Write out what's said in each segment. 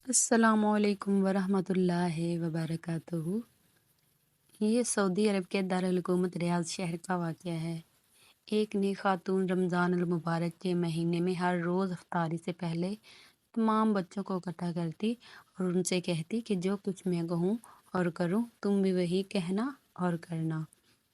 अस्सलाम वालेकुम वरहमतुल्लाहि वबरकातुहू। ये सऊदी अरब के दारुल हुकूमत रियाद शहर का वाक़या है। एक नेक खातून रमज़ान अल मुबारक के महीने में हर रोज़ इफ्तारी से पहले तमाम बच्चों को इकट्ठा करती और उनसे कहती कि जो कुछ मैं कहूँ और करूँ तुम भी वही कहना और करना।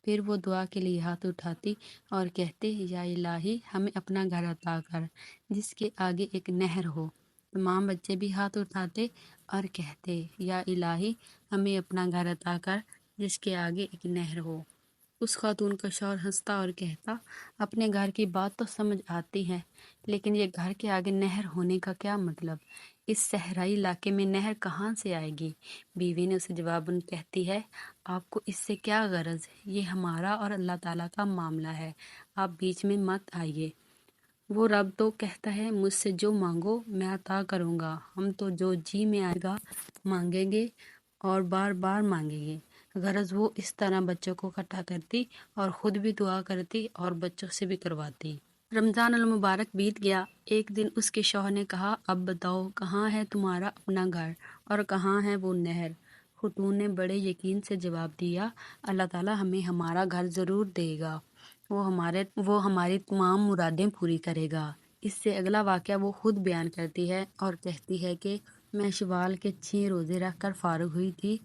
फिर वो दुआ के लिए हाथ उठाती और कहती, या इलाही हमें अपना घर अता कर जिसके आगे एक नहर हो। तमाम बच्चे भी हाथ उठाते और कहते, या इलाही हमें अपना घर अता कर जिसके आगे एक नहर हो। उस खातून का शौहर हंसता और कहता, अपने घर की बात तो समझ आती है, लेकिन ये घर के आगे नहर होने का क्या मतलब? इस सहराई इलाके में नहर कहाँ से आएगी? बीवी ने उसे जवाबन कहती है, आपको इससे क्या गरज? ये हमारा और अल्लाह ताला का मामला है, आप बीच में मत आइए। वो रब तो कहता है, मुझसे जो मांगो मैं अता करूँगा। हम तो जो जी में आएगा मांगेंगे और बार बार मांगेंगे। गरज वो इस तरह बच्चों को इकट्ठा करती और खुद भी दुआ करती और बच्चों से भी करवाती। रमज़ान अल मुबारक बीत गया। एक दिन उसके शौहर ने कहा, अब बताओ कहाँ है तुम्हारा अपना घर और कहाँ है वो नहर? खुतून ने बड़े यकीन से जवाब दिया, अल्लाह ताला हमें हमारा घर ज़रूर देगा। वो हमारी तमाम मुरादें पूरी करेगा। इससे अगला वाक़या वो खुद बयान करती है और कहती है कि मैं शवाल के 6 रोज़े रख कर फारिग हुई थी।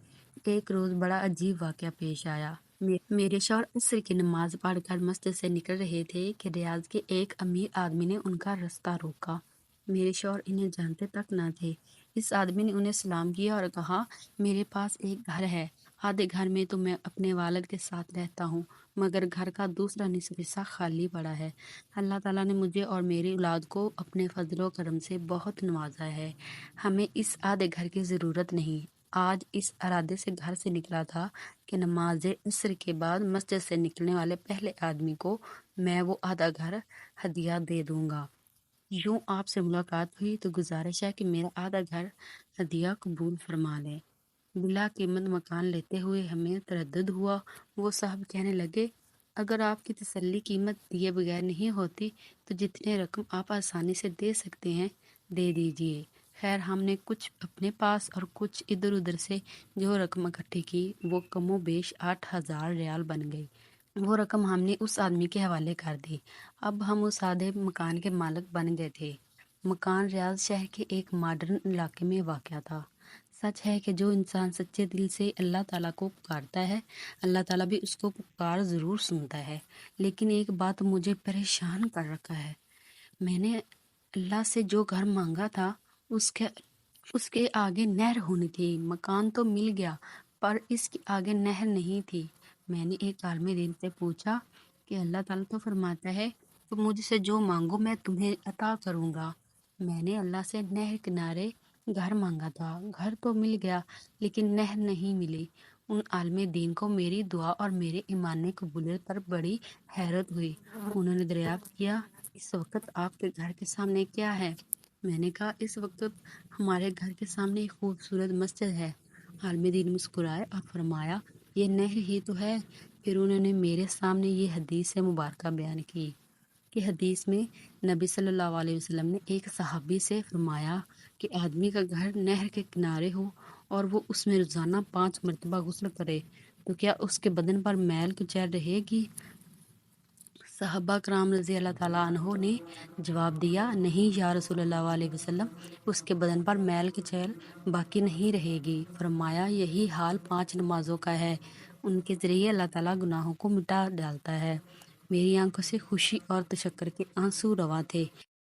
एक रोज़ बड़ा अजीब वाक़या पेश आया। मेरे शौहर असर की नमाज पढ़कर मस्जिद से निकल रहे थे कि रियाज के एक अमीर आदमी ने उनका रास्ता रोका। मेरे शौहर इन्हें जानते तक न थे। इस आदमी ने उन्हें सलाम किया और कहा, मेरे पास एक घर है। आधे घर में तो मैं अपने वालिद के साथ रहता हूँ, मगर घर का दूसरा निसफ हिस्सा खाली पड़ा है। अल्लाह ताला ने मुझे और मेरी औलाद को अपने फजलो करम से बहुत नवाजा है। हमें इस आधे घर की ज़रूरत नहीं। आज इस इरादे से घर से निकला था कि नमाज असर के बाद मस्जिद से निकलने वाले पहले आदमी को मैं वो आधा घर हदिया दे दूंगा। यूं आपसे मुलाकात हुई तो गुजारिश है कि मेरा आधा घर हदिया कबूल फरमा लें। बिला कीमत मकान लेते हुए हमें तरद्दुद हुआ। वो साहब कहने लगे, अगर आपकी तसल्ली कीमत दिए बगैर नहीं होती तो जितने रकम आप आसानी से दे सकते हैं दे दीजिए। खैर हमने कुछ अपने पास और कुछ इधर उधर से जो रकम इकट्ठी की वो कमो बेश 8,000 रियाल बन गई। वो रकम हमने उस आदमी के हवाले कर दी। अब हम उस आधे मकान के मालिक बन गए थे। मकान रियाज शहर के एक मॉडर्न इलाके में वाक़या था। सच है कि जो इंसान सच्चे दिल से अल्लाह ताला को पुकारता है, अल्लाह ताला भी उसको पुकार ज़रूर सुनता है। लेकिन एक बात मुझे परेशान कर रखा है। मैंने अल्लाह से जो घर मांगा था उसके उसके आगे नहर होनी थी। मकान तो मिल गया पर इसके आगे नहर नहीं थी। मैंने एक आलिम दीन से पूछा कि अल्लाह ताला तो फरमाता है, तुम मुझसे जो मांगो मैं तुम्हें अता करूँगा। मैंने अल्लाह से नहर किनारे घर मांगा था। घर तो मिल गया लेकिन नहर नहीं मिली। उन आलिम दीन को मेरी दुआ और मेरे ईमान ने कबूलियत पर बड़ी हैरत हुई। उन्होंने दरियाफ्त किया, इस वक्त आपके घर के सामने क्या है? मैंने कहा, इस वक्त हमारे घर के सामने एक खूबसूरत मस्जिद है। आलिम दीन मुस्कुराए और फरमाया, ये नहर ही तो है। फिर उन्होंने मेरे सामने ये हदीस मुबारक बयान की कि हदीस में नबी सल्लल्लाहु अलैहि वसल्लम ने एक सहाबी से फरमाया कि आदमी का घर नहर के किनारे हो और वो उसमें रोज़ाना 5 मरतबा गुस्ल करे तो क्या उसके बदन पर मैल कुचैल रहेगी? साहबा कराम रज़ी अल्लाह ताला अन्हो ने जवाब दिया, नहीं या रसूलल्लाह अलैहि वसल्लम, उसके बदन पर मैल की चैल बाकी नहीं रहेगी। फरमाया, यही हाल 5 नमाजों का है, उनके ज़रिए अल्लाह ताला गुनाहों को मिटा डालता है। मेरी आंखों से खुशी और तशक्कर के आंसू रवा थे।